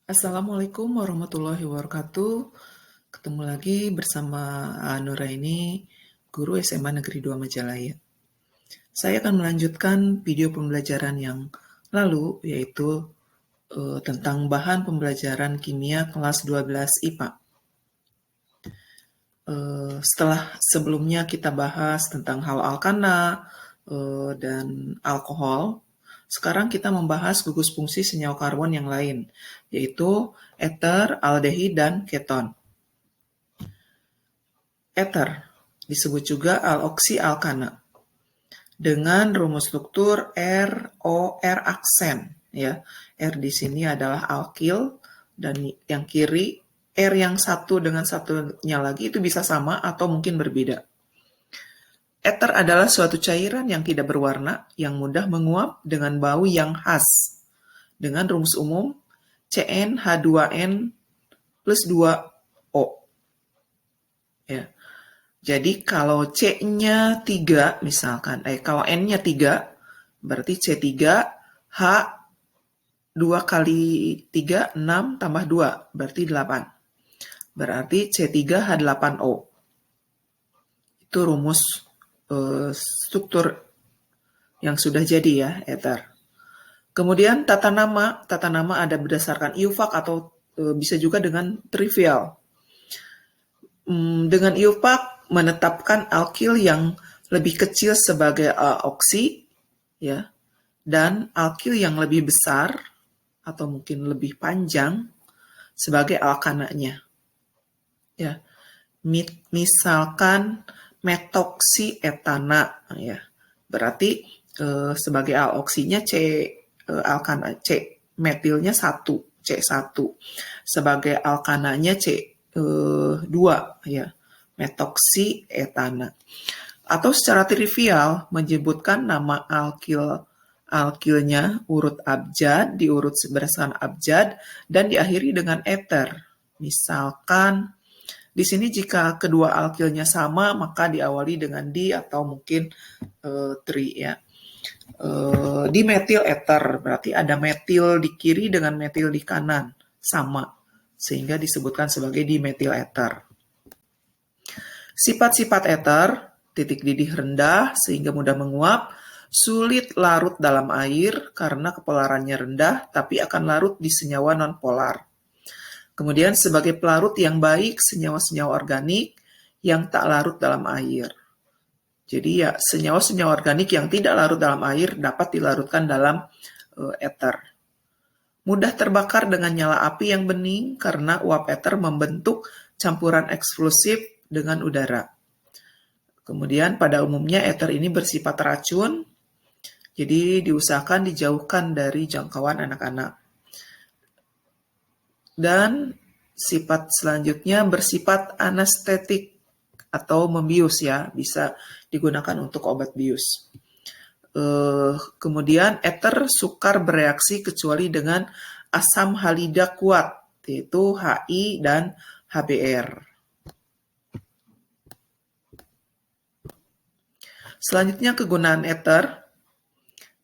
Assalamualaikum warahmatullahi wabarakatuh. Ketemu lagi bersama Nuraini, guru SMA Negeri 2 Majalaya. Saya akan melanjutkan video pembelajaran yang lalu, yaitu tentang bahan pembelajaran kimia kelas 12 IPA. Setelah sebelumnya kita bahas tentang hal alkana dan alkohol, sekarang kita membahas gugus fungsi senyawa karbon yang lain, yaitu ether, aldehid, dan keton. Ether disebut juga aloksi-alkana dengan rumus struktur ROR aksen, ya. R di sini adalah alkil dan yang kiri R yang satu dengan satunya lagi itu bisa sama atau mungkin berbeda. Ether adalah suatu cairan yang tidak berwarna, yang mudah menguap dengan bau yang khas. Dengan rumus umum CnH2n plus 2O. Ya. Jadi kalau C-nya 3 misalkan, kalau N-nya 3, berarti C3, H 2 kali 3, 6 tambah 2, berarti 8. Berarti C3H8O. Itu rumus struktur yang sudah jadi ya, ether. Kemudian tata nama ada berdasarkan IUPAC atau bisa juga dengan trivial. Dengan IUPAC menetapkan alkil yang lebih kecil sebagai oksi, ya, dan alkil yang lebih besar atau mungkin lebih panjang sebagai alkananya. Ya, misalkan metoksietana, ya, berarti sebagai aloksinya alkana C metilnya 1, C1, sebagai alkananya C2, ya, metoksietana. Atau secara trivial menyebutkan nama alkilnya urut abjad, diurut berdasarkan abjad, dan diakhiri dengan ether. Misalkan di sini jika kedua alkilnya sama, maka diawali dengan di atau mungkin tri, ya. Dimetil ether, berarti ada metil di kiri dengan metil di kanan, sama, sehingga disebutkan sebagai dimetil ether. Sifat-sifat ether, titik didih rendah sehingga mudah menguap, sulit larut dalam air karena kepolarannya rendah, tapi akan larut di senyawa nonpolar. Kemudian sebagai pelarut yang baik senyawa-senyawa organik yang tak larut dalam air. Jadi ya senyawa-senyawa organik yang tidak larut dalam air dapat dilarutkan dalam ether. Mudah terbakar dengan nyala api yang bening karena uap ether membentuk campuran eksplosif dengan udara. Kemudian pada umumnya ether ini bersifat racun, jadi diusahakan dijauhkan dari jangkauan anak-anak. Dan sifat selanjutnya bersifat anestetik atau membius, ya, bisa digunakan untuk obat bius. Kemudian ether sukar bereaksi kecuali dengan asam halida kuat, yaitu HI dan HBr. Selanjutnya kegunaan ether.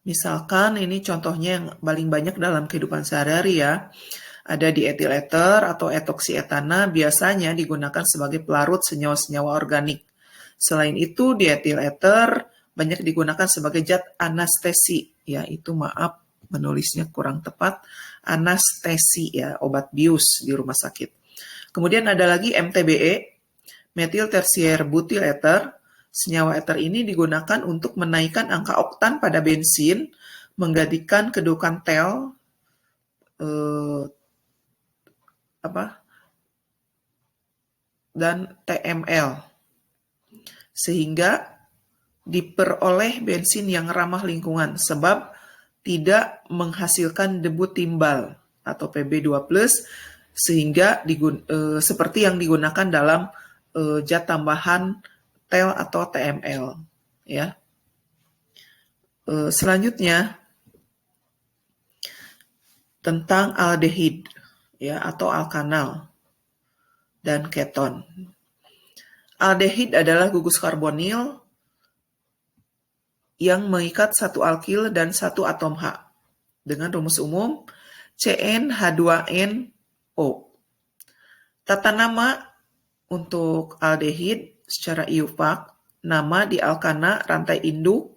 Misalkan ini contohnya yang paling banyak dalam kehidupan sehari-hari, ya. Ada di etil ether atau etoksietana biasanya digunakan sebagai pelarut senyawa-senyawa organik. Selain itu di etil ether banyak digunakan sebagai zat anestesi, ya, itu maaf menulisnya kurang tepat, anestesi, ya, obat bius di rumah sakit. Kemudian ada lagi MTBE, metil tersier butyl ether. Senyawa ether ini digunakan untuk menaikkan angka oktan pada bensin, menggantikan kedudukan tel dan TML, sehingga diperoleh bensin yang ramah lingkungan sebab tidak menghasilkan debu timbal atau Pb2+, sehingga seperti yang digunakan dalam zat tambahan TEL atau TML, ya. Selanjutnya tentang aldehid, ya, atau alkanal dan keton. Aldehid adalah gugus karbonil yang mengikat satu alkil dan satu atom H dengan rumus umum CnH2n O. Tata nama untuk aldehid secara IUPAC, nama di alkana rantai induk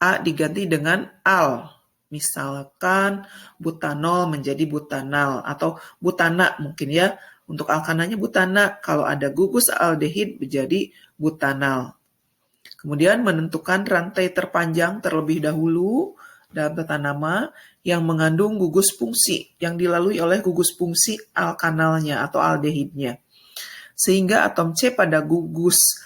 A diganti dengan al. Misalkan butanol menjadi butanal atau butana mungkin ya. Untuk alkananya butana, kalau ada gugus aldehid menjadi butanal. Kemudian menentukan rantai terpanjang terlebih dahulu dalam tata nama yang mengandung gugus fungsi yang dilalui oleh gugus fungsi alkanalnya atau aldehidnya. Sehingga atom C pada gugus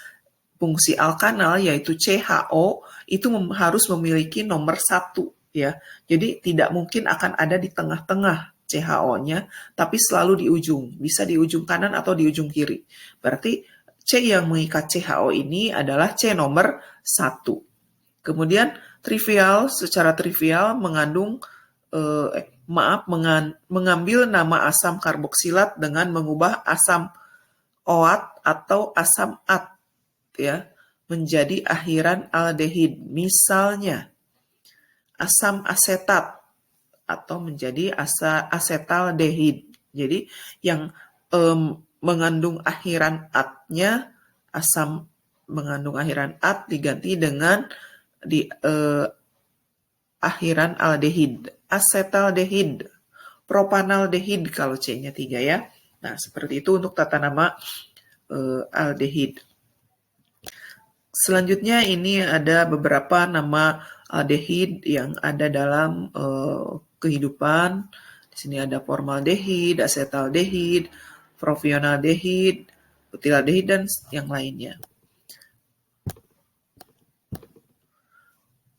fungsi alkanal yaitu CHO itu harus memiliki nomor 1 ya. Jadi tidak mungkin akan ada di tengah-tengah CHO-nya, tapi selalu di ujung. Bisa di ujung kanan atau di ujung kiri. Berarti C yang mengikat CHO ini adalah C nomor 1. Kemudian secara trivial mengandung mengambil nama asam karboksilat dengan mengubah asam OAT atau asam AT ya menjadi akhiran aldehid. Misalnya asam asetat atau menjadi asetaldehid. Jadi yang mengandung akhiran at-nya, asam mengandung akhiran at diganti dengan akhiran aldehid, asetaldehid, propanaldehid kalau C-nya 3 ya. Nah, seperti itu untuk tata nama aldehid. Selanjutnya ini ada beberapa nama aldehid yang ada dalam kehidupan. Di sini ada formaldehid, asetaldehid, propionaldehid, butilaldehid, dan yang lainnya.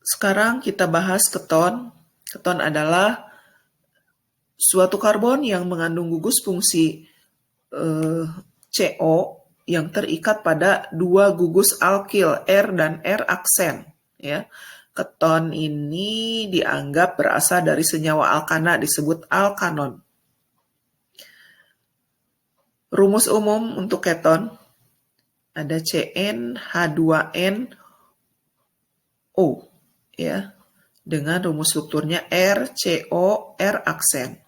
Sekarang kita bahas keton. Keton adalah suatu karbon yang mengandung gugus fungsi CO yang terikat pada 2 gugus alkil R dan R aksen. Ya. Keton ini dianggap berasal dari senyawa alkana disebut alkanon. Rumus umum untuk keton ada CnH2nO ya dengan rumus strukturnya RCO R aksen.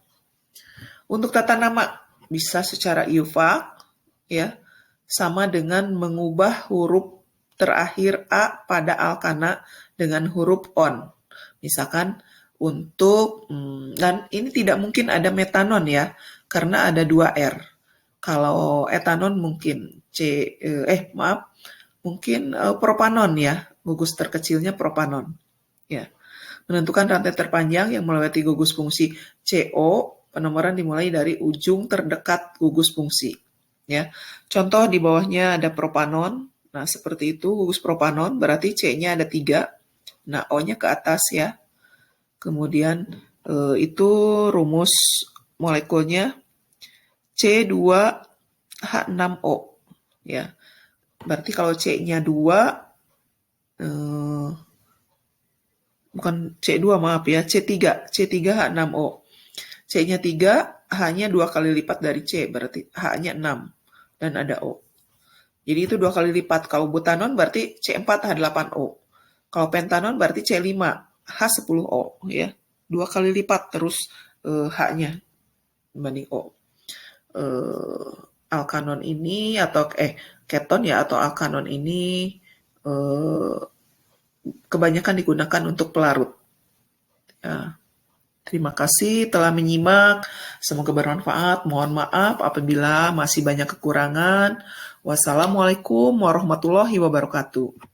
Untuk tata nama bisa secara IUPAC ya sama dengan mengubah huruf terakhir A pada alkana dengan huruf on. Misalkan untuk dan ini tidak mungkin ada metanon ya karena ada 2 R. Kalau etanon mungkin mungkin propanon ya, gugus terkecilnya propanon. Ya. Menentukan rantai terpanjang yang melewati gugus fungsi CO, penomoran dimulai dari ujung terdekat gugus fungsi. Ya. Contoh di bawahnya ada propanon. Nah, seperti itu gugus propanon berarti C-nya ada 3. Nah, O-nya ke atas ya. Kemudian itu rumus molekulnya C2H6O ya. Berarti kalau C-nya 2 bukan C2 maaf ya, C3H6O. C-nya 3, H-nya 2 kali lipat dari C, berarti H-nya 6 dan ada O. Jadi itu 2 kali lipat. Kalau butanon berarti C4H8O. Kalau pentanon berarti C5H10O ya. 2 kali lipat terus H-nya dibanding O. Alkanon ini atau keton ya atau alkanon ini kebanyakan digunakan untuk pelarut. Ya. Terima kasih telah menyimak. Semoga bermanfaat. Mohon maaf apabila masih banyak kekurangan. Wassalamualaikum warahmatullahi wabarakatuh.